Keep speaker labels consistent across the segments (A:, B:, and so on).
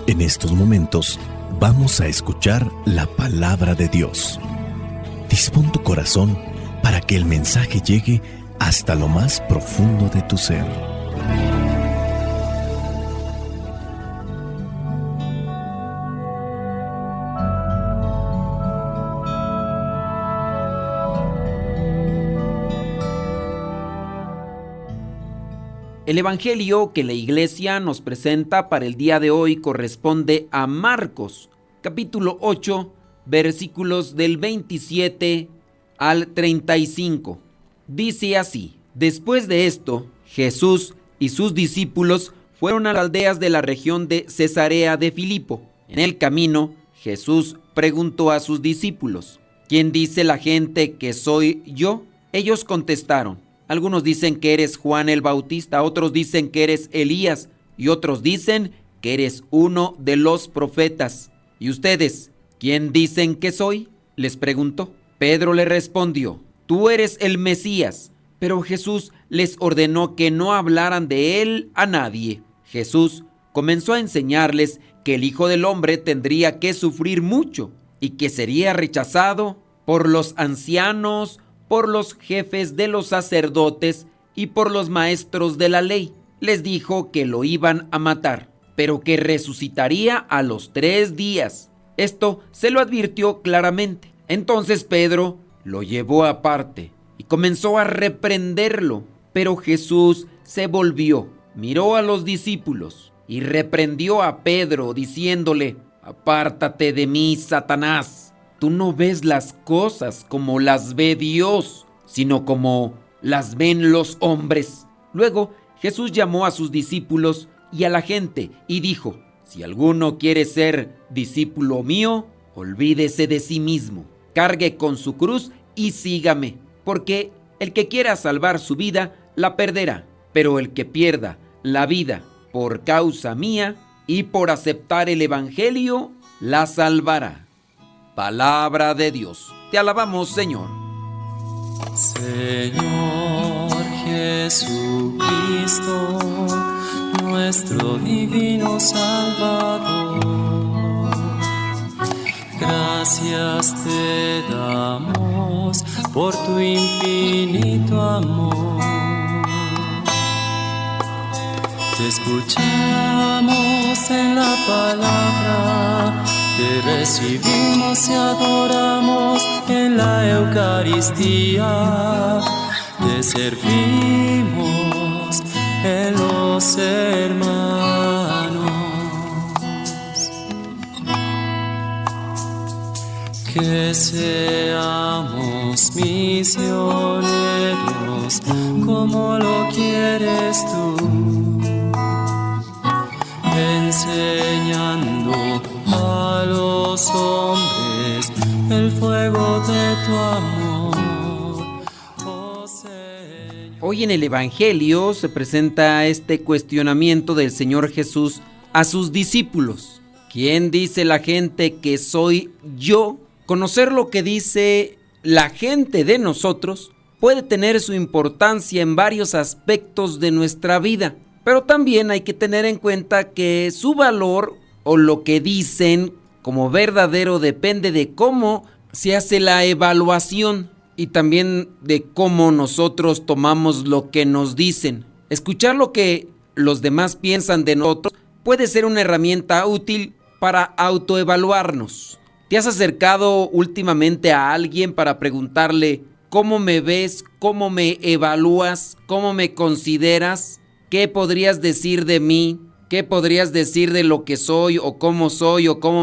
A: En estos momentos vamos a escuchar la palabra de Dios. Dispón tu corazón para que el mensaje llegue hasta lo más profundo de tu ser.
B: El Evangelio que la Iglesia nos presenta para el día de hoy corresponde a Marcos, capítulo 8, versículos del 27 al 35. Dice así: Después de esto, Jesús y sus discípulos fueron a las aldeas de la región de Cesarea de Filipo. En el camino, Jesús preguntó a sus discípulos: ¿Quién dice la gente que soy yo? Ellos contestaron: algunos dicen que eres Juan el Bautista, otros dicen que eres Elías y otros dicen que eres uno de los profetas. ¿Y ustedes, quién dicen que soy?, les preguntó. Pedro le respondió: tú eres el Mesías. Pero Jesús les ordenó que no hablaran de él a nadie. Jesús comenzó a enseñarles que el Hijo del Hombre tendría que sufrir mucho y que sería rechazado por los ancianos, por los jefes de los sacerdotes y por los maestros de la ley. Les dijo que lo iban a matar, pero que resucitaría a los 3 días. Esto se lo advirtió claramente. Entonces Pedro lo llevó aparte y comenzó a reprenderlo. Pero Jesús se volvió, miró a los discípulos y reprendió a Pedro diciéndole: apártate de mí, Satanás. Tú no ves las cosas como las ve Dios, sino como las ven los hombres. Luego Jesús llamó a sus discípulos y a la gente y dijo: si alguno quiere ser discípulo mío, olvídese de sí mismo, cargue con su cruz y sígame, porque el que quiera salvar su vida, la perderá, pero el que pierda la vida por causa mía y por aceptar el Evangelio, la salvará. Palabra de Dios. Te alabamos, Señor.
C: Señor Jesucristo, nuestro divino Salvador, gracias te damos por tu infinito amor. Te escuchamos en la palabra, te recibimos y adoramos en la Eucaristía, te servimos en los hermanos. Que seamos misioneros como lo quieres tú, enseñando a los hombres el fuego de tu amor, oh Señor.
B: Hoy en el Evangelio se presenta este cuestionamiento del Señor Jesús a sus discípulos. ¿Quién dice la gente que soy yo? Conocer lo que dice la gente de nosotros puede tener su importancia en varios aspectos de nuestra vida, pero también hay que tener en cuenta que su valor o lo que dicen como verdadero depende de cómo se hace la evaluación y también de cómo nosotros tomamos lo que nos dicen. Escuchar lo que los demás piensan de nosotros puede ser una herramienta útil para autoevaluarnos. ¿Te has acercado últimamente a alguien para preguntarle cómo me ves, cómo me evalúas, cómo me consideras? ¿Qué podrías decir de mí? ¿Qué podrías decir de lo que soy o cómo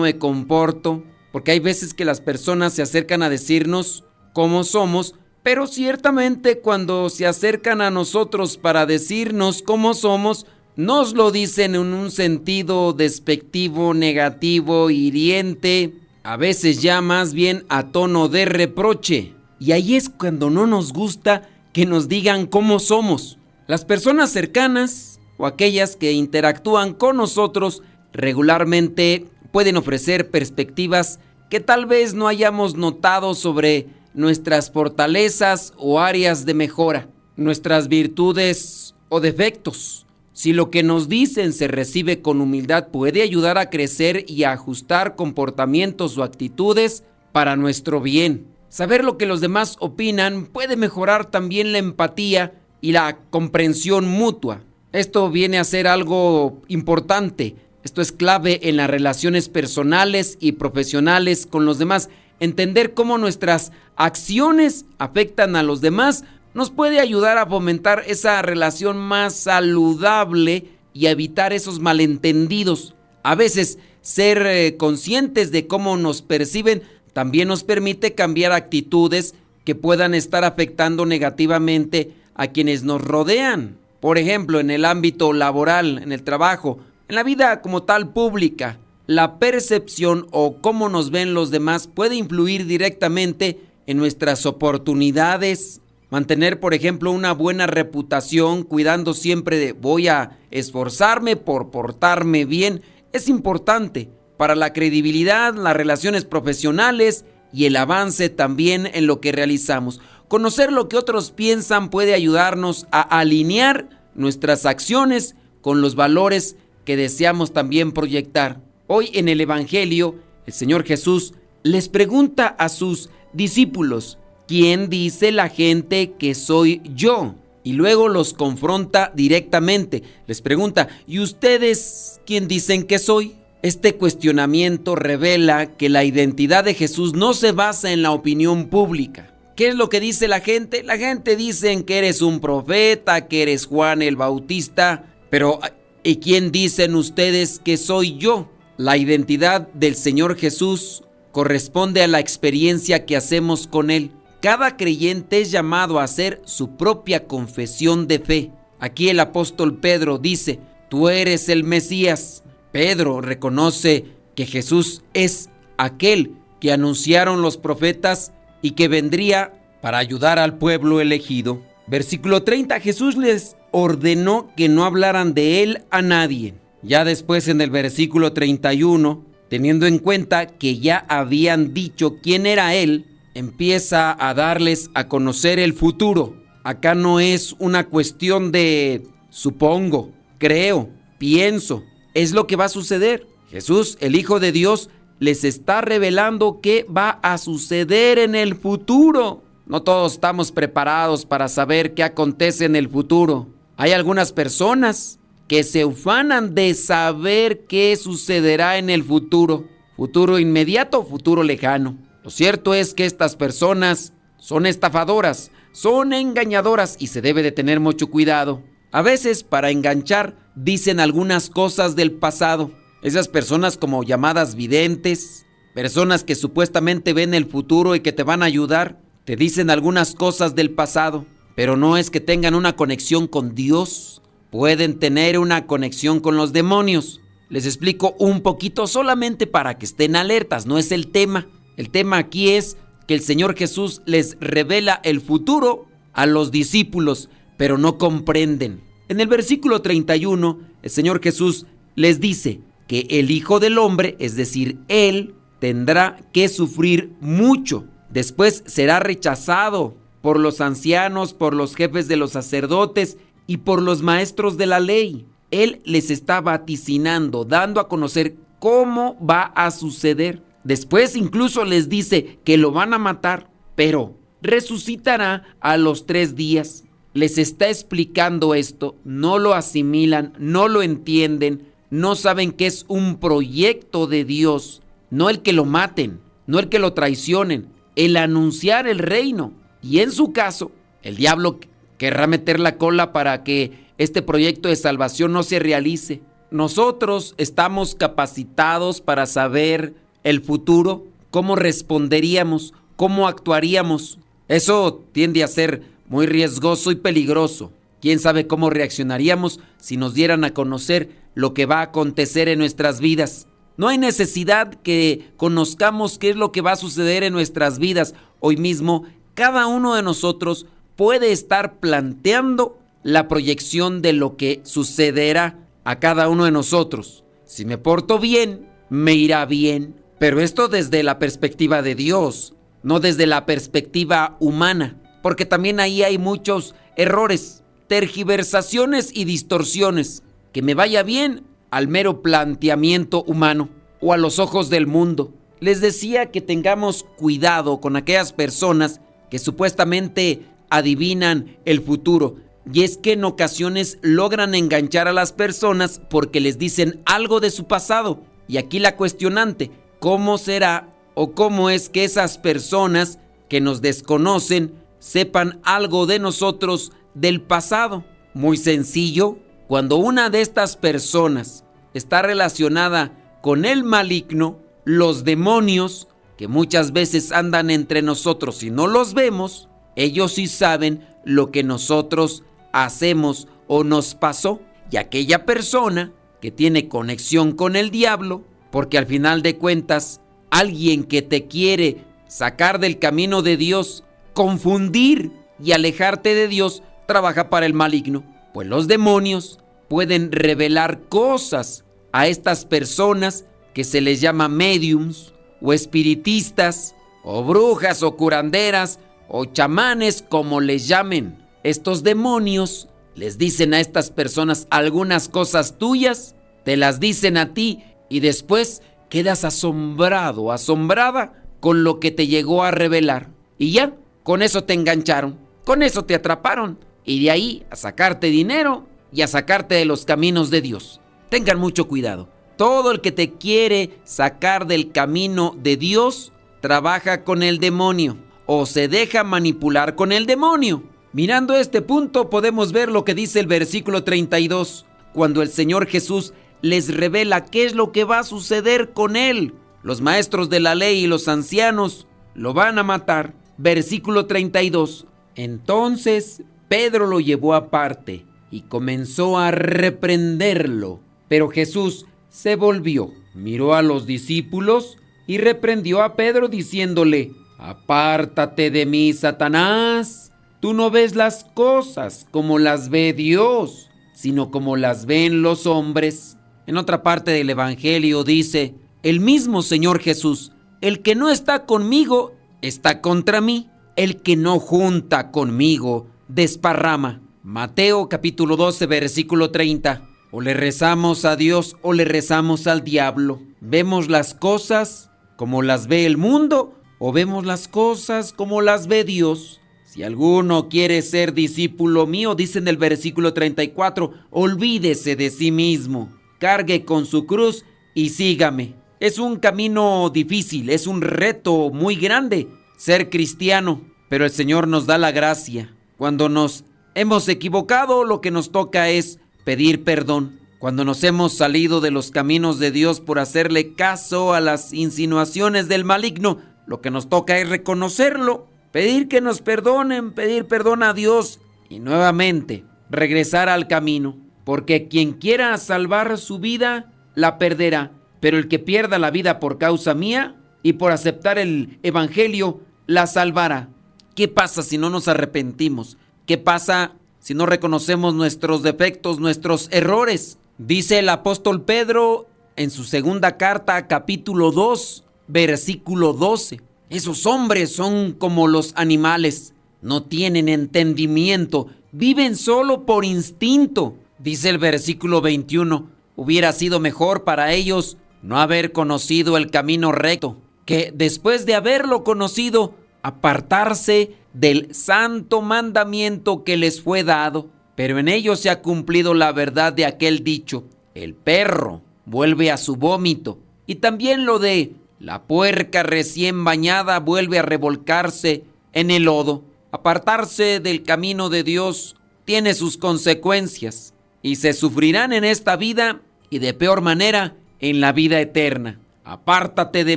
B: me comporto? Porque hay veces que las personas se acercan a decirnos cómo somos, pero ciertamente cuando se acercan a nosotros para decirnos cómo somos, nos lo dicen en un sentido despectivo, negativo, hiriente, a veces ya más bien a tono de reproche. Y ahí es cuando no nos gusta que nos digan cómo somos. Las personas cercanas o aquellas que interactúan con nosotros regularmente pueden ofrecer perspectivas que tal vez no hayamos notado sobre nuestras fortalezas o áreas de mejora, nuestras virtudes o defectos. Si lo que nos dicen se recibe con humildad, puede ayudar a crecer y a ajustar comportamientos o actitudes para nuestro bien. Saber lo que los demás opinan puede mejorar también la empatía y la comprensión mutua. Esto viene a ser algo importante. Esto es clave en las relaciones personales y profesionales con los demás. Entender cómo nuestras acciones afectan a los demás nos puede ayudar a fomentar esa relación más saludable y a evitar esos malentendidos. A veces, ser conscientes de cómo nos perciben también nos permite cambiar actitudes que puedan estar afectando negativamente a quienes nos rodean. Por ejemplo, en el ámbito laboral, en el trabajo, en la vida como tal pública, la percepción o cómo nos ven los demás puede influir directamente en nuestras oportunidades. Mantener, por ejemplo, una buena reputación, cuidando siempre de voy a esforzarme por portarme bien, es importante para la credibilidad, las relaciones profesionales y el avance también en lo que realizamos. Conocer lo que otros piensan puede ayudarnos a alinear nuestras acciones con los valores que deseamos también proyectar. Hoy en el Evangelio, el Señor Jesús les pregunta a sus discípulos: ¿quién dice la gente que soy yo? Y luego los confronta directamente. Les pregunta: ¿y ustedes quién dicen que soy? Este cuestionamiento revela que la identidad de Jesús no se basa en la opinión pública. ¿Qué es lo que dice la gente? La gente dice que eres un profeta, que eres Juan el Bautista, pero ¿y quién dicen ustedes que soy yo? La identidad del Señor Jesús corresponde a la experiencia que hacemos con Él. Cada creyente es llamado a hacer su propia confesión de fe. Aquí el apóstol Pedro dice: tú eres el Mesías. Pedro reconoce que Jesús es aquel que anunciaron los profetas y que vendría para ayudar al pueblo elegido. Versículo 30, Jesús les ordenó que no hablaran de Él a nadie. Ya después en el versículo 31, teniendo en cuenta que ya habían dicho quién era Él, empieza a darles a conocer el futuro. Acá no es una cuestión de supongo, creo, pienso. Es lo que va a suceder. Jesús, el Hijo de Dios, les está revelando qué va a suceder en el futuro. No todos estamos preparados para saber qué acontece en el futuro. Hay algunas personas que se ufanan de saber qué sucederá en el futuro. Futuro inmediato, futuro lejano. Lo cierto es que estas personas son estafadoras, son engañadoras y se debe de tener mucho cuidado. A veces, para enganchar, dicen algunas cosas del pasado. Esas personas como llamadas videntes, personas que supuestamente ven el futuro y que te van a ayudar, te dicen algunas cosas del pasado, pero no es que tengan una conexión con Dios. Pueden tener una conexión con los demonios. Les explico un poquito solamente para que estén alertas, no es el tema. El tema aquí es que el Señor Jesús les revela el futuro a los discípulos, pero no comprenden. En el versículo 31, el Señor Jesús les dice que el Hijo del Hombre, es decir, Él, tendrá que sufrir mucho. Después será rechazado por los ancianos, por los jefes de los sacerdotes y por los maestros de la ley. Él les está vaticinando, dando a conocer cómo va a suceder. Después incluso les dice que lo van a matar, pero resucitará a los 3 días. Les está explicando esto, no lo asimilan, no lo entienden, no saben que es un proyecto de Dios, no el que lo maten, no el que lo traicionen, el anunciar el reino. Y en su caso, el diablo querrá meter la cola para que este proyecto de salvación no se realice. Nosotros estamos capacitados para saber el futuro, cómo responderíamos, cómo actuaríamos. Eso tiende a ser muy riesgoso y peligroso. ¿Quién sabe cómo reaccionaríamos si nos dieran a conocer lo que va a acontecer en nuestras vidas? No hay necesidad que conozcamos qué es lo que va a suceder en nuestras vidas. Hoy mismo, cada uno de nosotros puede estar planteando la proyección de lo que sucederá a cada uno de nosotros. Si me porto bien, me irá bien. Pero esto desde la perspectiva de Dios, no desde la perspectiva humana. Porque también ahí hay muchos errores, tergiversaciones y distorsiones. que me vaya bien al mero planteamiento humano o a los ojos del mundo. Les decía que tengamos cuidado con aquellas personas que supuestamente adivinan el futuro. Y es que en ocasiones logran enganchar a las personas porque les dicen algo de su pasado. Y aquí la cuestionante, ¿cómo será o cómo es que esas personas que nos desconocen sepan algo de nosotros del pasado? Muy sencillo, cuando una de estas personas está relacionada con el maligno, los demonios, que muchas veces andan entre nosotros y no los vemos, ellos sí saben lo que nosotros hacemos o nos pasó. Y aquella persona que tiene conexión con el diablo, porque al final de cuentas, alguien que te quiere sacar del camino de Dios, confundir y alejarte de Dios, trabaja para el maligno. Pues los demonios pueden revelar cosas a estas personas que se les llama médiums o espiritistas o brujas o curanderas o chamanes, como les llamen. Estos demonios les dicen a estas personas algunas cosas tuyas, te las dicen a ti y después quedas asombrado, asombrada con lo que te llegó a revelar. Y ya, con eso te engancharon, con eso te atraparon y de ahí a sacarte dinero y a sacarte de los caminos de Dios. Tengan mucho cuidado. Todo el que te quiere sacar del camino de Dios trabaja con el demonio o se deja manipular con el demonio. Mirando este punto podemos ver lo que dice el versículo 32, cuando el Señor Jesús les revela qué es lo que va a suceder con él. Los maestros de la ley y los ancianos lo van a matar. Versículo 32. Entonces Pedro lo llevó aparte y comenzó a reprenderlo. Pero Jesús se volvió, miró a los discípulos y reprendió a Pedro diciéndole: apártate de mí, Satanás. Tú no ves las cosas como las ve Dios, sino como las ven los hombres. En otra parte del Evangelio dice, el mismo Señor Jesús: el que no está conmigo, está contra mí. El que no junta conmigo, desparrama. Mateo capítulo 12, versículo 30. O le rezamos a Dios o le rezamos al diablo. ¿Vemos las cosas como las ve el mundo o vemos las cosas como las ve Dios? Si alguno quiere ser discípulo mío, dice en el versículo 34, olvídese de sí mismo, cargue con su cruz y sígame. Es un camino difícil, es un reto muy grande ser cristiano, pero el Señor nos da la gracia. Cuando nos hemos equivocado, lo que nos toca es pedir perdón. Cuando nos hemos salido de los caminos de Dios por hacerle caso a las insinuaciones del maligno, lo que nos toca es reconocerlo, pedir que nos perdonen, pedir perdón a Dios y nuevamente regresar al camino. Porque quien quiera salvar su vida, la perderá. Pero el que pierda la vida por causa mía y por aceptar el evangelio, la salvará. ¿Qué pasa si no nos arrepentimos? ¿Qué pasa si no reconocemos nuestros defectos, nuestros errores? Dice el apóstol Pedro en su segunda carta, capítulo 2, versículo 12. Esos hombres son como los animales, no tienen entendimiento, viven solo por instinto. Dice el versículo 21, hubiera sido mejor para ellos no haber conocido el camino recto, que después de haberlo conocido, apartarse del santo mandamiento que les fue dado. Pero en ellos se ha cumplido la verdad de aquel dicho: el perro vuelve a su vómito. Y también lo de la puerca recién bañada vuelve a revolcarse en el lodo. Apartarse del camino de Dios tiene sus consecuencias y se sufrirán en esta vida y de peor manera en la vida eterna. Apártate de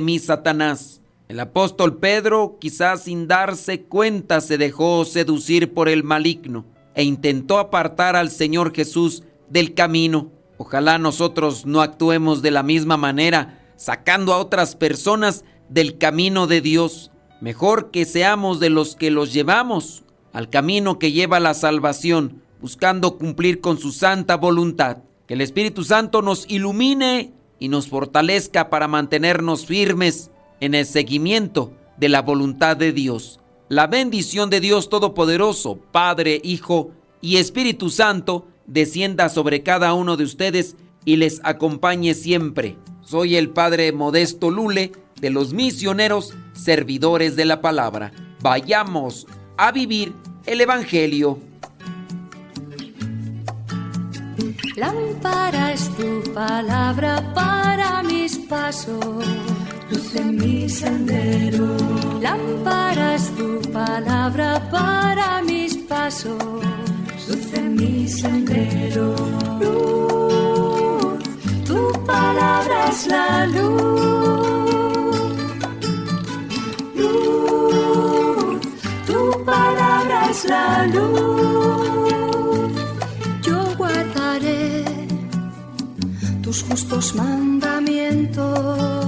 B: mí, Satanás. El apóstol Pedro, quizás sin darse cuenta, se dejó seducir por el maligno e intentó apartar al Señor Jesús del camino. Ojalá nosotros no actuemos de la misma manera, sacando a otras personas del camino de Dios. Mejor que seamos de los que los llevamos al camino que lleva a la salvación, buscando cumplir con su santa voluntad. Que el Espíritu Santo nos ilumine y nos fortalezca para mantenernos firmes en el seguimiento de la voluntad de Dios. La bendición de Dios Todopoderoso, Padre, Hijo y Espíritu Santo, descienda sobre cada uno de ustedes y les acompañe siempre. Soy el Padre Modesto Lule, de los misioneros servidores de la palabra. Vayamos a vivir el Evangelio.
D: Lámpara es tu palabra para mis pasos, luz en mi sendero. Lámpara es tu palabra para mis pasos, luz en mi sendero. Luz, tu palabra es la luz. Luz, tu palabra es la luz. Yo guardaré tus justos mandamientos.